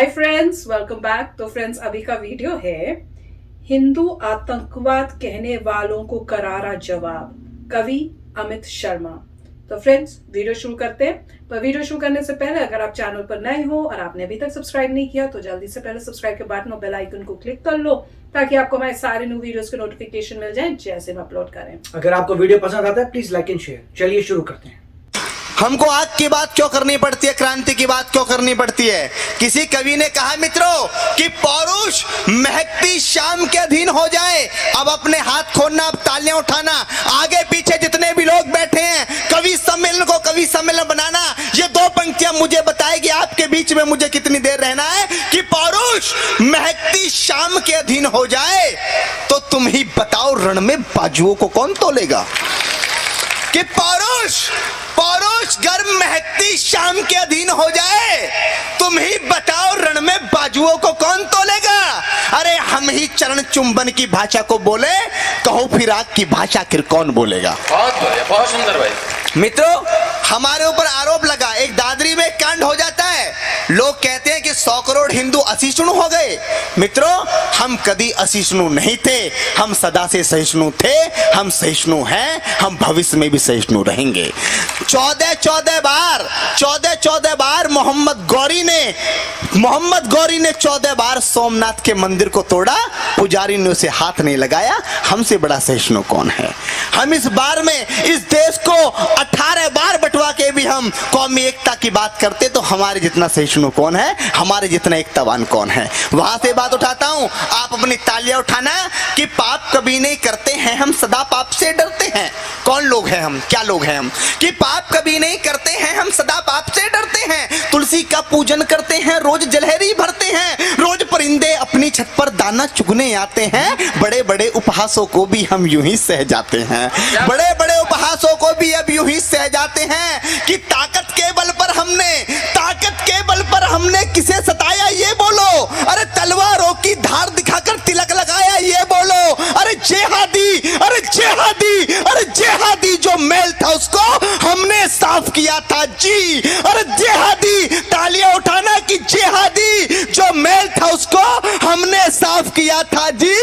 Hi friends, welcome back. तो friends, अभी का वीडियो है हिंदू आतंकवाद कहने वालों को करारा जवाब, कवि अमित शर्मा। तो फ्रेंड्स, वीडियो शुरू करते हैं। पर वीडियो शुरू करने से पहले अगर आप चैनल पर नए हो और आपने अभी तक सब्सक्राइब नहीं किया तो जल्दी से पहले सब्सक्राइब के बटन और बेल आइकन को क्लिक कर लो ताकि आपको हमारे सारे न्यू वीडियोस के नोटिफिकेशन मिल जाए जैसे हम अपलोड करें। अगर आपको वीडियो पसंद आता है प्लीज लाइक एंड शेयर। चलिए शुरू करते हैं। हमको आग की बात क्यों करनी पड़ती है, क्रांति की बात क्यों करनी पड़ती है? किसी कवि ने कहा मित्रों कि पौरुष महकती शाम के अधीन हो जाए। अब अपने हाथ खोलना, अब तालियां उठाना, आगे पीछे जितने भी लोग बैठे हैं कवि सम्मेलन को कवि सम्मेलन बनाना। ये दो पंक्तियां मुझे बताएगी आपके बीच में मुझे कितनी देर रहना है। कि पौरुष महकती शाम के अधीन हो जाए तो तुम ही बताओ रण में बाजुओं को कौन तोलेगा। कि पौरुष गर्म महकती शाम के अधीन हो जाए, तुम ही बताओ रण में बाजुओं को कौन तोलेगा। अरे हम ही चरण चुंबन की भाषा को बोले, कहो फिराक की भाषा फिर कौन बोलेगा। बहुत बढ़िया, बहुत सुंदर भाई। मित्रों, हमारे ऊपर आरोप लगा, एक दादरी में कांड हो जाता है, लोग कहते हैं कि 100 करोड़ हिंदू असहिष्णु हो गए। मित्रों, हम कभी असहिष्णु नहीं थे, हम सदा से सहिष्णु थे, हम सहिष्णु हैं, हम भविष्य में भी सहिष्णु रहेंगे। 14 बार मोहम्मद गौरी ने 14 बार सोमनाथ के मंदिर को तोड़ा, पुजारी ने उसे हाथ नहीं लगाया। हमसे बड़ा सहिष्णु कौन है? हम इस बार में इस देश को 18 बार बंटवा के भी हम कौमी एकता की बात करते तो हमारे जितना सहिष्णु कौन है, हमारे जितना एकतावान कौन है? वहां से बात उठाता हूं, आप अपनी तालियां उठाना। कि पाप कभी नहीं करते हैं, हम सदा पाप से डरते हैं। कौन लोग हैं हम, क्या लोग हैं हम? कि पाप कभी नहीं करते हैं, हम सदा पाप से डरते हैं। तुलसी का पूजन करते हैं, रोज जलहरी भरते हैं, रोज परिंदे अपनी छत पर दाना चुगने आते हैं। बड़े बड़े उपहासों को भी हम यूं ही सह जाते हैं, बड़े बड़े उपहासों को भी अब यूं ही सह जाते हैं। कि ताकत के बल पर हमने किसे सताया ये बोलो। अरे तलवारों की धार दिखाकर तिलक लगाया ये बोलो। अरे जेहादी जो मेल था उसको हमने साफ किया था जी। अरे जेहादी, तालियां उठाना कि जेहादी जो मेल था उसको हमने साफ किया था जी।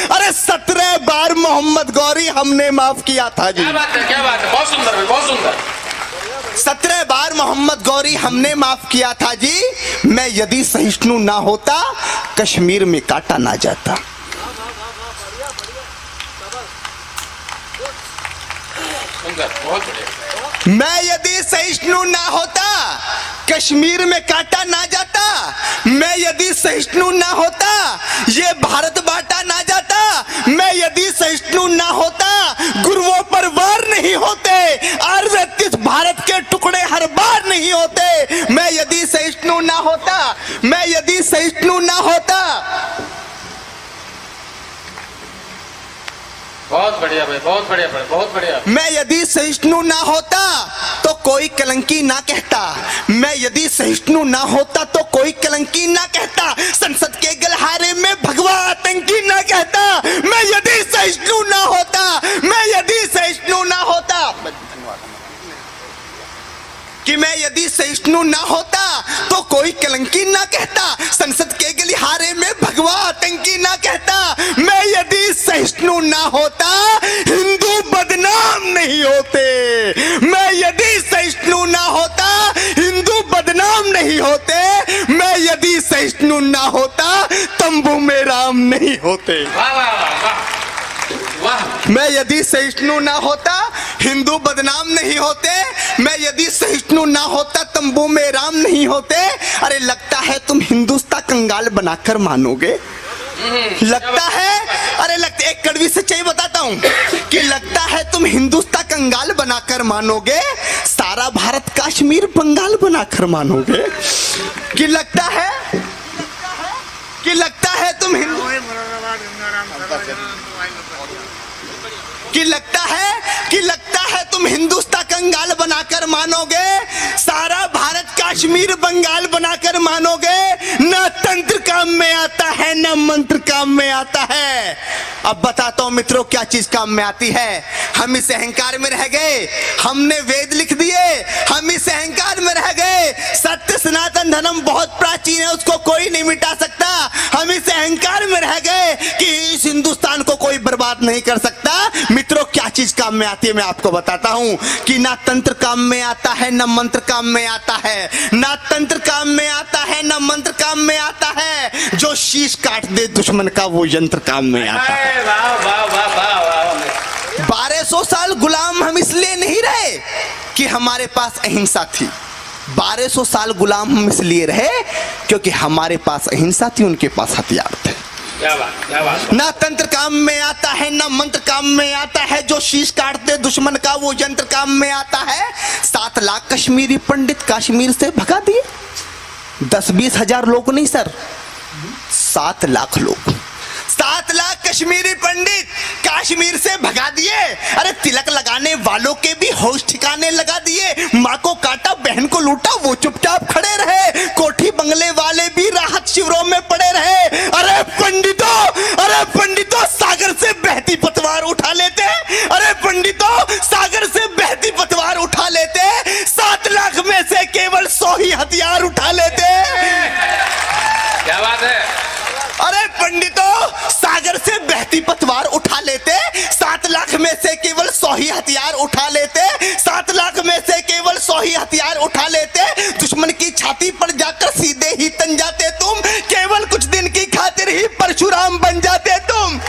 अरे 17 बार मोहम्मद गौरी हमने माफ किया था जी। क्या बात है, बहुत सुंदर भाई, बहुत सुंदर। 17 बार मोहम्मद गौरी हमने माफ किया था जी। मैं यदि सहिष्णु ना होता कश्मीर में काटा ना जाता। बहुत बढ़िया। मैं यदि सहिष्णु ना होता कश्मीर में काटा ना जाता। मैं यदि सहिष्णु ना होता ये भारत बांटा ना जाता। मैं यदि सहिष्णु ना होता गुरुओं पर वार नहीं होते, 38 भारत के टुकड़े हर बार नहीं होते। मैं यदि सहिष्णु ना होता बहुत बढ़िया भाई, बहुत बढ़िया भाई, बहुत बढ़िया। मैं यदि सहिष्णु ना होता तो कोई कलंकी ना कहता। मैं यदि सहिष्णु ना होता तो कोई कलंकी ना कहता। संसद के गलहारे में भगवा आतंकी ना कहता। मैं यदि सहिष्णु ना होता कि मैं यदि सहिष्णु ना होता तो कोई कलंकी ना कहता। संसद के गलिहारे में भगवा आतंकी ना कहता। मैं यदि सहिष्णु ना होता हिंदू बदनाम नहीं होते। मैं यदि सहिष्णु ना होता हिंदू बदनाम नहीं होते। मैं यदि सहिष्णु ना होता तंबू में राम नहीं होते। वाह वाह वाह वाह। मैं यदि सहिष्णु ना होता हिंदू बदनाम नहीं होते। मैं यदि सहिष्णु ना होता तंबू में राम नहीं होते। अरे लगता है तुम हिंदुस्तान कंगाल बनाकर मानोगे। लगता है एक कड़वी सच्चाई बताता हूं कि लगता है तुम हिंदुस्तान कंगाल बनाकर मानोगे, सारा भारत कश्मीर बंगाल बनाकर मानोगे। कि लगता है तुम लगता है तुम हिंदुस्तान कंगाल बनाकर मानोगे, सारा भारत कश्मीर बंगाल बनाकर मानोगे। न तंत्र काम में आता है न मंत्र काम में आता है। अब बताता हूं मित्रों क्या चीज काम में आती है। हम इस अहंकार में रह गए, हमने वेद लिख दिए, हम इस अहंकार में रह गए, सत्य सनातन धर्म बहुत प्राचीन है, उसको कोई नहीं मिटा सकता। हम इस अहंकार में रह गए कि इस हिंदुस्तान को कोई बर्बाद नहीं कर सकता। मित्रों, क्या चीज काम में आती है मैं आपको बताता हूं कि ना तंत्र काम में आता है, ना मंत्र काम में आता है, ना तंत्र काम में आता है, ना मंत्र काम में आता है। जो शीश काट दे दुश्मन का वो यंत्र काम में आता है। अरे वाह वाह वाह वाह वाह 1200 साल गुलाम हम इसलिए नहीं रहे कि हमारे पास अहिंसा थी। 1200 साल गुलाम हम इसलिए रहे क्योंकि हमारे पास अहिंसा थी, उनके पास हथियार थे। क्या बात ना तंत्र काम में आता है, ना मंत्र काम में आता है। जो शीश काटते दुश्मन का वो यंत्र काम में आता है। 7 लाख कश्मीरी पंडित कश्मीर से भगा दिए। 10-20 हजार लोग नहीं सर, 7 लाख लोग, 7 लाख कश्मीरी पंडित कश्मीर से भगा दिए। अरे तिलक लगाने वालों के भी होश ठिकाने लगा दिए। माँ को काटा, बहन को लूटा, वो चुपचाप खड़े रहे। कोठी बंगले वाले भी राहत शिविरों में पड़े रहे। अरे पंडितों सागर से बहती पतवार उठा लेते। अरे पंडितों सागर से बहती पतवार उठा लेते। 7 लाख में से केवल 100 ही हथियार उठा लेते। क्या बात है। अरे पंडितों सागर से बहती पतवार उठा लेते। 7 लाख में से केवल 100 ही हथियार उठा लेते। 7 लाख में से केवल 100 ही हथियार उठा लेते। दुश्मन की छाती पर जाकर सीधे ही तन जाते तुम। केवल कुछ दिन की खातिर ही परशुराम बन जाते तुम।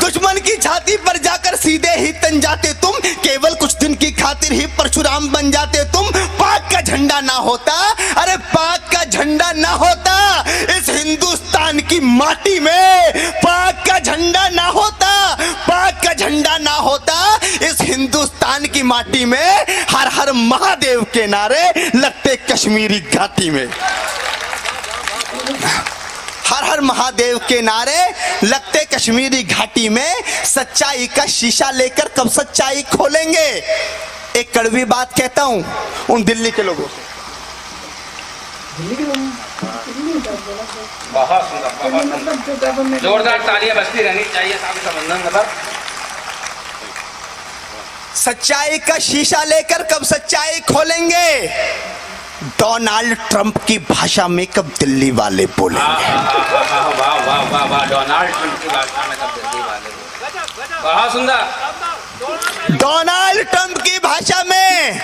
दुश्मन की छाती पर जाकर सीधे ही तन जाते तुम। केवल कुछ दिन की खातिर ही परशुराम बन जाते तुम। पाक का झंडा ना होता, अरे पाक का झंडा ना होता इस हिंदुस्तान की माटी में। पाक का झंडा ना होता, पाक का झंडा ना होता इस हिंदुस्तान की माटी में। हर हर महादेव के नारे लगते कश्मीरी घाटी में। हर हर महादेव के नारे लगते कश्मीरी घाटी में। सच्चाई का शीशा लेकर कब सच्चाई खोलेंगे। एक कड़वी बात कहता हूं उन दिल्ली के लोगों से। बहुत सुंदर, जोरदार तालियां बजती रहनी चाहिए साथ संबंधन मतलब। सच्चाई का शीशा लेकर कब सच्चाई खोलेंगे। डोनाल्ड ट्रंप की भाषा में कब दिल्ली वाले बोलेंगे। वाह वाह वाह वाह वाह डोनाल्ड ट्रंप की भाषा में कब दिल्ली वाले। बहुत सुंदर। डोनाल्ड ट्रंप की भाषा में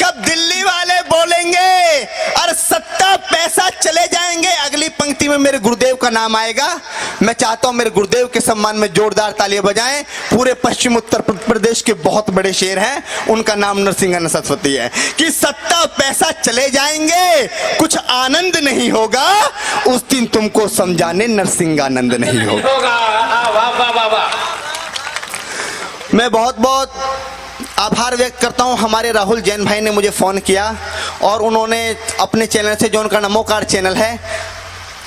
कब दिल्ली वाले बोलेंगे। और सत्ता पैसा चले जाएंगे। अगली पंक्ति में मेरे गुरुदेव का नाम आएगा। मैं चाहता हूं मेरे गुरुदेव के सम्मान में जोरदार तालियां बजाएं। पूरे पश्चिम उत्तर प्रदेश के बहुत बड़े शेर हैं, उनका नाम नरसिंहानंद सरस्वती है। कि सत्ता पैसा चले जाएंगे, कुछ आनंद नहीं होगा, उस दिन तुमको समझाने नरसिंहानंद नहीं होगा। वाह वाह वाह वाह। मैं बहुत बहुत आभार व्यक्त करता हूं। हमारे राहुल जैन भाई ने मुझे फ़ोन किया और उन्होंने अपने चैनल से, जो उनका नमोकार चैनल है,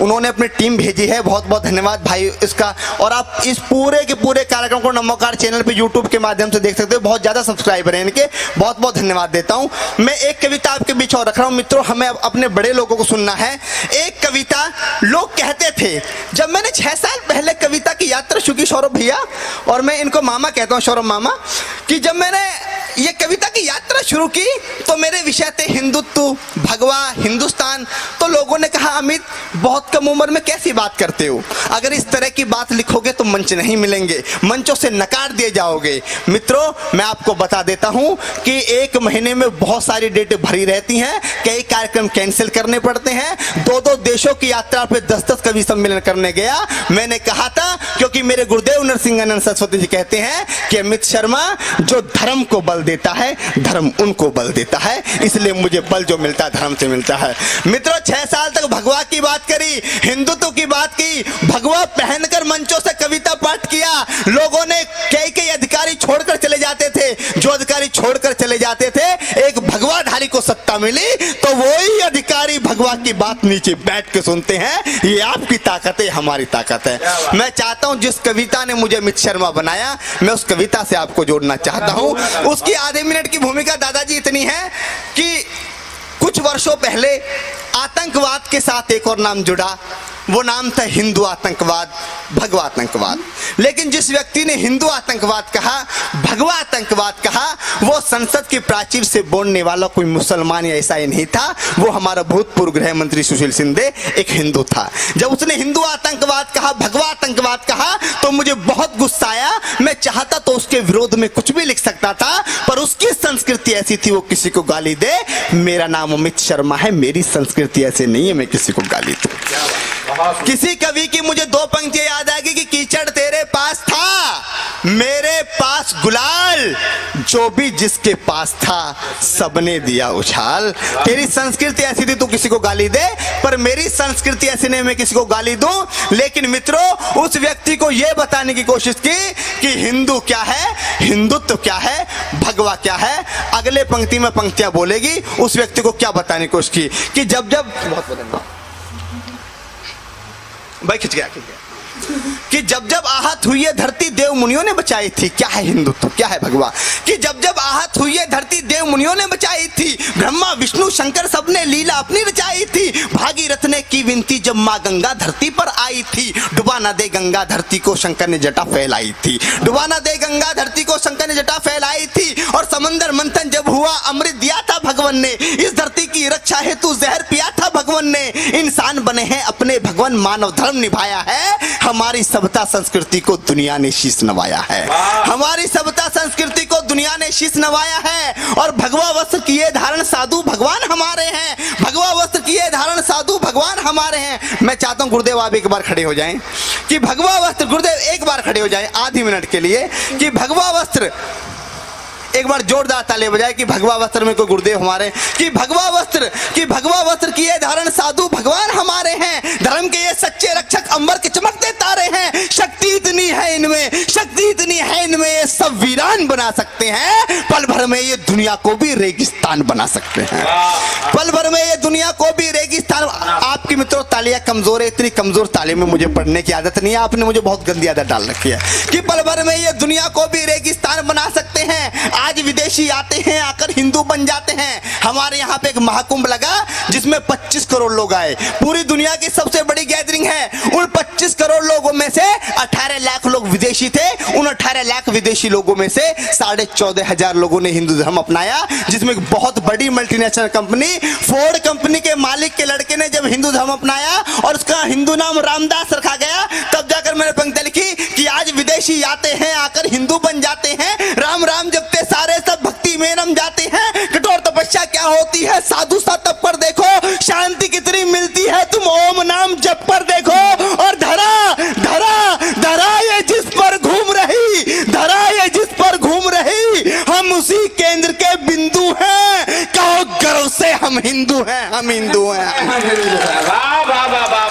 उन्होंने अपनी टीम भेजी है। बहुत बहुत धन्यवाद भाई इसका। और आप इस पूरे के पूरे कार्यक्रम को नमोकार चैनल पे यूट्यूब के माध्यम से देख सकते हो। बहुत ज़्यादा सब्सक्राइबर हैं इनके, बहुत बहुत धन्यवाद देता हूं। मैं एक कविता आपके बीच और रख रहा हूं। मित्रों, हमें अपने बड़े लोगों को सुनना है। एक कविता लोग कहते थे, जब मैंने 6 साल पहले कविता की यात्रा शुरू की, सौरभ भैया, और मैं इनको मामा कहता हूँ, सौरभ मामा, कि जब मैंने ये कविता की यात्रा शुरू की तो मेरे विषय थे हिंदुत्व, भगवा, हिंदुस्तान। तो लोगों ने कहा, अमित बहुत कम उम्र में कैसी बात करते हो, अगर इस तरह की बात लिखोगे तो मंच नहीं मिलेंगे, मंचों से नकार दिए जाओगे। मित्रों, मैं आपको बता देता हूं कि 1 महीने में बहुत सारी डेटें भरी रहती हैं, कई कार्यक्रम कैंसिल करने पड़ते हैं। 2-2 देशों की यात्रा पे 10-10 कवि सम्मेलन करने गया। मैंने कहा था, क्योंकि मेरे गुरुदेव नरसिंहानंद सरस्वती जी कहते हैं कि अमित शर्मा, जो धर्म को बल देता है, धर्म उनको बल देता है, इसलिए मुझे बल जो मिलता है धर्म से मिलता है। मित्रों, 6 साल तक भगवा की बात करी, हिंदुत्व की बात की, भगवा पहनकर मंचों से कविता पाठ किया। लोगों ने कई अधिकारी छोड़कर चले जाते थे। जो अधिकारी छोड़कर चले जाते थे, एक भगवाधारी को सत्ता मिली तो वही अधिकारी भगवा की बात नीचे बैठ के सुनते हैं। ये आपकी ताकत है, हमारी ताकत है। मैं चाहता हूं, जिस कविता ने मुझे अमित शर्मा बनाया, मैं उस कविता से आपको जोड़ना चाहता हूं। उसकी आधे मिनट की भूमिका दादाजी इतनी है कि कुछ वर्षों पहले आतंकवाद के साथ एक और नाम जुड़ा, वो नाम था हिंदू आतंकवाद, भगवा आतंकवाद। लेकिन जिस व्यक्ति ने हिंदू आतंकवाद कहा, भगवा आतंकवाद कहा, वो संसद की प्राचीर से बोलने वाला कोई मुसलमान या ईसाई नहीं था, वो हमारा भूतपूर्व गृह मंत्री सुशील शिंदे एक हिंदू था। जब उसने हिंदू आतंकवाद कहा, भगवा आतंकवाद कहा, तो मुझे बहुत गुस्सा आया। मैं चाहता तो उसके विरोध में कुछ भी लिख सकता था, पर उसकी संस्कृति ऐसी थी वो किसी को गाली दे। मेरा नाम अमित शर्मा है, मेरी संस्कृति ऐसे नहीं है मैं किसी को गाली दूं। किसी कवि की मुझे दो पंक्तियां याद आ गई कि कीचड़ तेरे पास था, मेरे पास गुलाल, जो भी जिसके पास था सबने दिया उछाल। तेरी संस्कृति ऐसी थी तू किसी को गाली दे, पर मेरी संस्कृति ऐसी नहीं मैं किसी को गाली दूं। लेकिन मित्रों, उस व्यक्ति को यह बताने की कोशिश की कि हिंदू क्या है, हिंदुत्व क्या है, भगवा क्या है। अगले पंक्ति में पंक्तियां बोलेगी, उस व्यक्ति को क्या बताने की कोशिश की कि जब जब भाई खिंच गया कि जब जब आहत हुई है धरती देव मुनियों ने बचाई थी। क्या है हिंदुत्व, क्या है भगवा? कि जब जब आहत हुई है धरती देव मुनियों ने बचाई थी, ब्रह्मा विष्णु शंकर सबने लीला अपनी रचाई थी। भागीरथ ने की विनती जब माँ गंगा धरती पर आई थी, डुबा ना दे गंगा धरती को शंकर ने जटा फैलाई थी। डुबा ना दे गंगा धरती को शंकर ने जटा फैलाई थी। और समंदर मंथन जब हुआ अमृत दिया था भगवान ने, इस धरती की रक्षा हेतु जहर पिया था भगवान ने। इंसान बने हैं अपने भगवान, मानव धर्म निभाया है। हमारी सभ्यता संस्कृति को दुनिया ने शीश नवाया है, हमारी सभ्यता संस्कृति को दुनिया ने शीश नवाया है। और भगवा वस्त्र किए धारण साधु भगवान हमारे हैं, भगवा वस्त्र किए धारण साधु भगवान हमारे हैं। मैं चाहता हूं गुरुदेव आप एक बार खड़े हो जाएं कि भगवा वस्त्र, गुरुदेव एक बार खड़े हो जाएं आधी मिनट के लिए कि भगवा वस्त्र, एक बार जोरदार ताली बजाए कि भगवा वस्त्र में कोई गुरुदेव हमारे, कि भगवा वस्त्र किए धारण साधु भगवान हमारे हैं। धर्म के ये सच्चे रक्षक अंबर के चमकते तारे हैं। शक्ति इतनी है इनमें, शक्ति इतनी है इनमें, ये सब वीरान बना सकते हैं। पल भर में ये दुनिया को भी रेगिस्तान बना सकते हैं, पल भर में ये दुनिया को भी रेगिस्तान। आपकी मित्रों तालियां कमजोर है, इतनी कमजोर ताली में मुझे पढ़ने की आदत नहीं है, आपने मुझे बहुत गंदी आदत डाल रखी है कि पल भर में ये दुनिया को भी रेगिस्तान बना सकते हैं। आज विदेशी आते हैं, आकर हिंदू बन जाते हैं। हमारे यहाँ पे एक महाकुंभ लगा जिसमें 25 करोड़ लोग आए, पूरी दुनिया की सबसे बड़ी गैदरिंग है। उन 25 करोड़ लोगों में से 18 लाख लोग विदेशी थे। उन 18 लाख विदेशी लोगों में से 14,500 लोगों ने हिंदू धर्म अपनाया, जिसमें एक बहुत बड़ी मल्टीनेशनल कंपनी फोर्ड कंपनी के मालिक के लड़के ने जब हिंदू धर्म अपनाया और उसका हिंदू नाम रामदास रखा गया, तब जाकर मैंने पंक्ति लिखी कि आज विदेशी आते हैं, आकर हिंदू बन जाते हैं। राम राम जपते सारे सब भक्ति में रम जाते हैं। कठोर तपस्या क्या होती है साधु सा तप पर देखो, शांति कितनी मिलती है तुम ओम नाम जप पर देखो। और धरा धरा धरा ये जिस पर घूम रही, धरा ये जिस पर घूम रही, हम उसी केंद्र के बिंदु हैं। कहो गर्व से हम हिंदू हैं, हम हिंदू हैं। वाह वाह वाह वाह,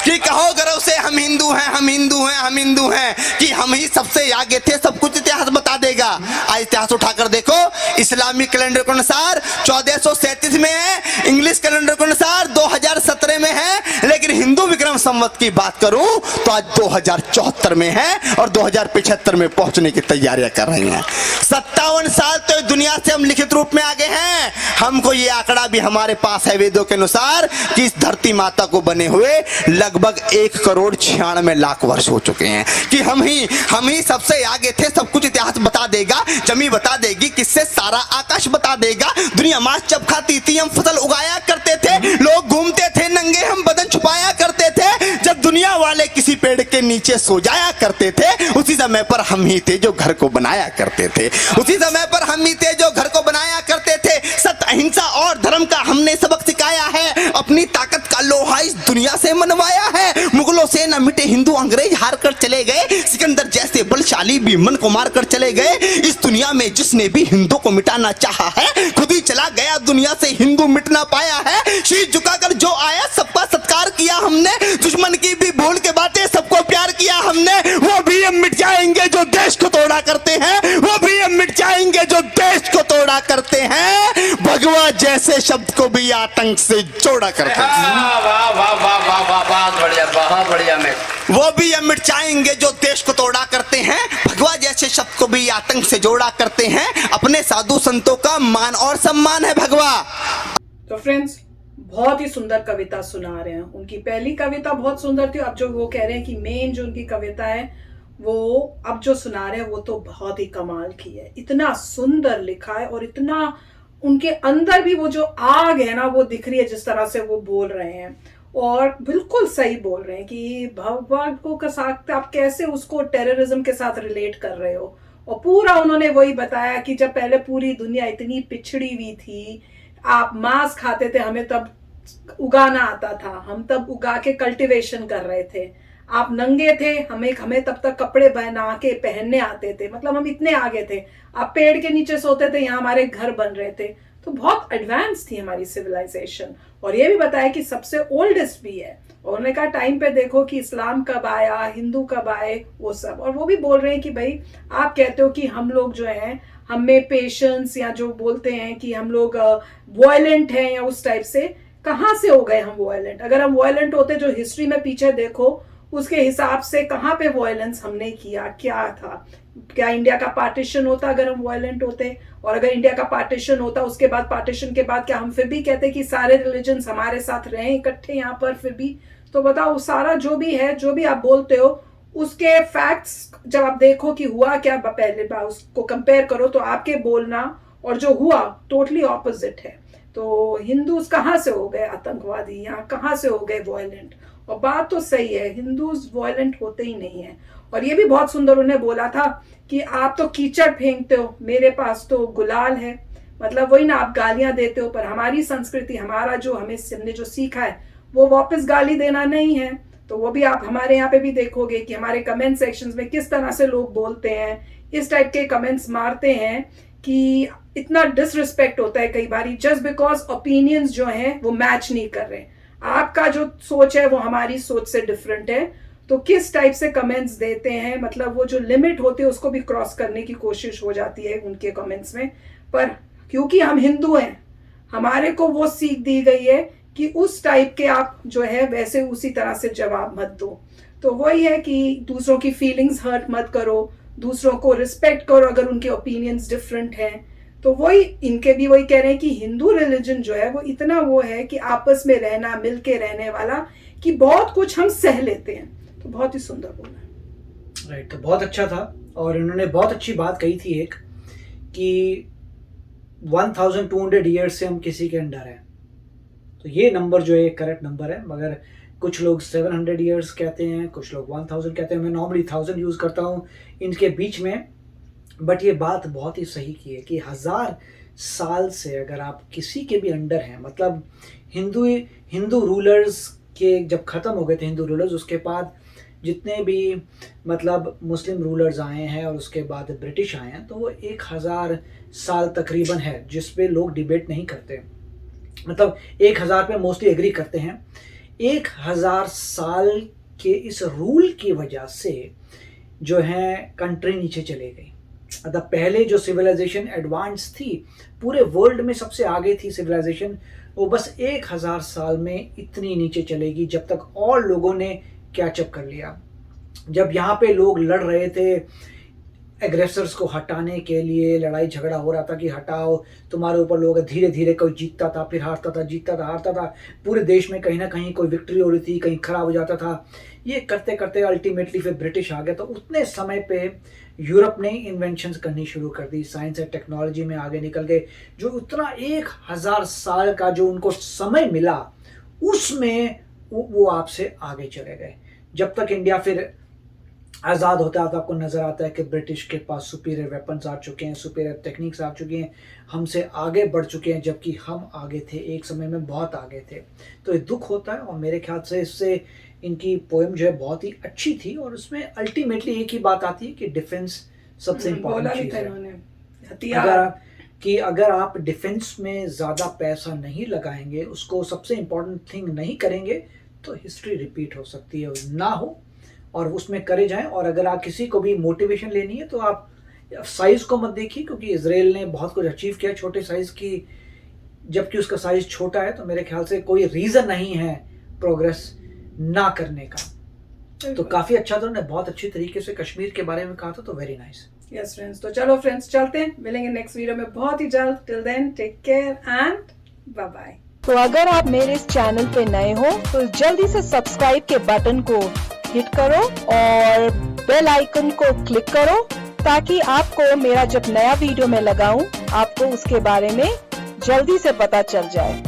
कि कहो गर्व से हम हिंदू हैं, हम हिंदू हैं, हम हिंदू हैं, कि हम ही सबसे आगे थे। सब कुछ इतिहास बता देगा। आज इतिहास उठाकर देखो, इस्लामिक कैलेंडर के अनुसार 1437 में है, इंग्लिश कैलेंडर के अनुसार 2017 में है, लेकिन हिंदू विक्रम संवत की बात करूं तो आज 2074 में है और 2075 में पहुंचने की तैयारियां कर रही हैं। 57 साल तो दुनिया से हम लिखित रूप में आगे हैं। हमको ये आंकड़ा भी हमारे पास है वेदों के अनुसार कि इस धरती माता को बने हुए लगभग 1,96,00,000 वर्ष हो चुके हैं, कि हम ही सबसे आगे थे। सब कुछ इतिहास बता देगा, जमी बता देगी, किससे सारा आकाश बता देगा। दुनिया मांस जब खाती थी हम फसल उगाया करते थे, लोग घूमते थे नंगे हम बदन छुपाया करते थे। जब दुनिया वाले किसी पेड़ के नीचे सो जाया करते थे, उसी समय पर हम ही थे जो घर को बनाया करते थे, उसी समय पर हम ही थे जो घर को बनाया करते थे। सत्य अहिंसा और धर्म का हमने सबक सिखाया है, अपनी ताकत का लोहा इस दुनिया से मनवाया है। मुगलों से न मिटे हिंदू, अंग्रेज हार कर चले गए, सिकंदर जैसे बलशाली भी मन को मार कर चले गए। इस दुनिया में जिसने भी हिंदू को मिटाना चाहा है, खुद ही चला गया, दुनिया से हिंदू मिट ना पाया है। शीश झुकाकर जो आया सबका सत्कार किया हमने, दुश्मन की भी भूल के बातें सबको प्यार किया हमने। वो भी हम मिट जाएंगे जो देश को तोड़ा करते हैं, वो भी हम मिट जाएंगे जो देश को तोड़ा करते हैं। भगवा जैसे शब्द को भी आतंक से जोड़ा करते हैं। वाह वाह वाह वाह वाह, बहुत बढ़िया, बहुत बढ़िया। मैं वो भी हम मिट जाएंगे जो देश को तोड़ा करते हैं। भगवा जैसे शब्द को भी आतंक से जोड़ा करते हैं। अपने साधु संतों का मान और सम्मान है भगवा। तो फ्रेंड्स, बहुत ही सुंदर कविता सुना रहे हैं। उनकी पहली कविता बहुत सुंदर थी, अब जो वो कह रहे हैं कि मेन जो उनकी कविता है वो अब जो सुना रहे हैं वो तो बहुत ही कमाल की है। इतना सुंदर लिखा है और इतना उनके अंदर भी वो जो आग है ना वो दिख रही है जिस तरह से वो बोल रहे हैं, और बिल्कुल सही बोल रहे हैं कि भगवान को का साथ आप कैसे उसको टेररिज्म के साथ रिलेट कर रहे हो। और पूरा उन्होंने वही बताया कि जब पहले पूरी दुनिया इतनी पिछड़ी हुई थी, आप मांस खाते थे, हमें तब उगाना आता था, हम तब उगा के कल्टीवेशन कर रहे थे, आप नंगे थे, हमें तब तक कपड़े बना के पहनने आते थे, मतलब हम इतने आगे थे, आप पेड़ के नीचे सोते थे, यहाँ हमारे घर बन रहे थे। तो बहुत एडवांस थी हमारी सिविलाइजेशन। और ये भी बताया कि सबसे ओल्डेस्ट भी है। और उन्होंने कहा टाइम पे देखो कि इस्लाम कब आया, हिंदू कब आए, वो सब। और वो भी बोल रहे हैं कि भाई आप कहते हो कि हम लोग जो हैं हमें पेशेंस, या जो बोलते हैं कि हम लोग वायलेंट हैं या उस टाइप से, कहाँ से हो गए हम वायलेंट? अगर हम वायलेंट होते, जो हिस्ट्री में पीछे देखो उसके हिसाब से कहाँ पे वायलेंस हमने किया, क्या था? क्या इंडिया का पार्टीशन होता अगर हम वायलेंट होते? और अगर इंडिया का पार्टीशन होता, उसके बाद पार्टीशन के बाद क्या हम फिर भी कहते कि सारे रिलीजन्स हमारे साथ रहे इकट्ठे यहाँ पर फिर भी? तो बताओ, सारा जो भी है, जो भी आप बोलते हो, उसके फैक्ट्स जब आप देखो कि हुआ क्या पहले बार, उसको कंपेयर करो तो आपके बोलना और जो हुआ टोटली ऑपोजिट है। तो हिंदूज कहाँ से हो गए आतंकवादी, यहाँ कहाँ से हो गए वायलेंट? और बात तो सही है, हिंदूज वायलेंट होते ही नहीं है। और ये भी बहुत सुंदर उन्हें बोला था कि आप तो कीचड़ फेंकते हो, मेरे पास तो गुलाल है। मतलब वही ना, आप गालियां देते हो, पर हमारी संस्कृति, हमारा जो हमने जो सीखा है वो वापस गाली देना नहीं है। तो वो भी आप हमारे यहाँ पे भी देखोगे कि हमारे कमेंट सेक्शंस में किस तरह से लोग बोलते हैं, इस टाइप के कमेंट्स मारते हैं कि इतना डिसरिस्पेक्ट होता है कई बार, जस्ट बिकॉज ओपिनियंस जो हैं वो मैच नहीं कर रहे। आपका जो सोच है वो हमारी सोच से डिफरेंट है, तो किस टाइप से कमेंट्स देते हैं, मतलब वो जो लिमिट होती है उसको भी क्रॉस करने की कोशिश हो जाती है उनके कमेंट्स में। पर क्योंकि हम हिंदू हैं, हमारे को वो सीख दी गई है कि उस टाइप के आप जो है वैसे उसी तरह से जवाब मत दो। तो वही है कि दूसरों की फीलिंग्स हर्ट मत करो, दूसरों को रिस्पेक्ट करो अगर उनके ओपिनियंस डिफरेंट हैं। तो वही इनके भी वही कह रहे हैं कि हिंदू रिलीजन जो है वो इतना वो है कि आपस में रहना, मिलके रहने वाला, कि बहुत कुछ हम सह लेते हैं। तो बहुत ही सुंदर बोला। राइट, तो बहुत अच्छा था। और इन्होंने बहुत अच्छी बात कही थी एक, कि 1200 ईयर्स से हम किसी के अंडर हैं। तो ये नंबर जो है करेक्ट नंबर है, मगर कुछ लोग 700 ईयर्स कहते हैं, कुछ लोग 1000 कहते हैं। मैं नॉर्मली 1000 यूज़ करता हूँ इनके बीच में। बट ये बात बहुत ही सही की है कि 1000 साल से अगर आप किसी के भी अंडर हैं, मतलब हिंदू रूलर्स के जब ख़त्म हो गए थे हिंदू रूलर्स, उसके बाद जितने भी मतलब मुस्लिम रूलर्स आए हैं और उसके बाद ब्रिटिश आए हैं, तो वो 1000 साल तकरीबन है जिस पे लोग डिबेट नहीं करते। मतलब 1000 पे मोस्टली एग्री करते हैं। 1000 साल के इस रूल की वजह से जो है कंट्री नीचे चले गई। मतलब पहले जो सिविलाइजेशन एडवांस थी, पूरे वर्ल्ड में सबसे आगे थी सिविलाइजेशन, वो बस 1000 साल में इतनी नीचे चलेगी जब तक और लोगों ने कैचअप कर लिया। जब यहाँ पे लोग लड़ रहे थे एग्रेसर्स को हटाने के लिए, लड़ाई झगड़ा हो रहा था कि हटाओ तुम्हारे ऊपर लोग, धीरे धीरे कोई जीतता था, फिर हारता था, जीतता था, हारता था, पूरे देश में कहीं ना कहीं कोई विक्ट्री हो रही थी, कहीं खराब हो जाता था। ये करते करते अल्टीमेटली फिर ब्रिटिश आ गया। तो उतने समय पे यूरोप ने इन्वेंशंस करनी शुरू कर दी, साइंस एंड टेक्नोलॉजी में आगे निकल गए। जो उतना 1000 साल का जो उनको समय मिला, उसमें वो आपसे आगे चले गए। जब तक इंडिया फिर आज़ाद होता है तो आपको नज़र आता है कि ब्रिटिश के पास सुपीरियर वेपन्स आ चुके हैं, सुपीरियर टेक्निक्स आ चुकी हैं, हमसे आगे बढ़ चुके हैं, जबकि हम आगे थे, एक समय में बहुत आगे थे। तो ये दुख होता है। और मेरे ख्याल से इससे इनकी पोएम जो है बहुत ही अच्छी थी। और उसमें अल्टीमेटली एक ही बात आती है कि डिफेंस सबसे इम्पोर्टेंट चीज़ है। अगर आप डिफेंस में ज़्यादा पैसा नहीं लगाएंगे, उसको सबसे इम्पोर्टेंट थिंग नहीं करेंगे, तो हिस्ट्री रिपीट हो सकती है, ना हो, और उसमें करे जाएं। और अगर आप किसी को भी मोटिवेशन लेनी है तो आप साइज़ को मत देखिए, क्योंकि इजराइल ने बहुत कुछ अचीव किया छोटे साइज़ की, जबकि उसका साइज़ छोटा है। तो मेरे ख्याल से कोई रीज़न नहीं है प्रोग्रेस ना करने का। तो काफ़ी अच्छा था, उन्होंने बहुत अच्छी तरीके से कश्मीर के बारे में कहा था। तो वेरी नाइस। यस फ्रेंड्स, तो चलो फ्रेंड्स चलते हैं, मिलेंगे नेक्स्ट वीडियो में बहुत ही जल्द। Till then take care and bye bye. तो अगर आप मेरे इस चैनल पे नए हो तो जल्दी से सब्सक्राइब के बटन को हिट करो और बेल आइकन को क्लिक करो ताकि आपको मेरा जब नया वीडियो मैं लगाऊं आपको उसके बारे में जल्दी से पता चल जाए।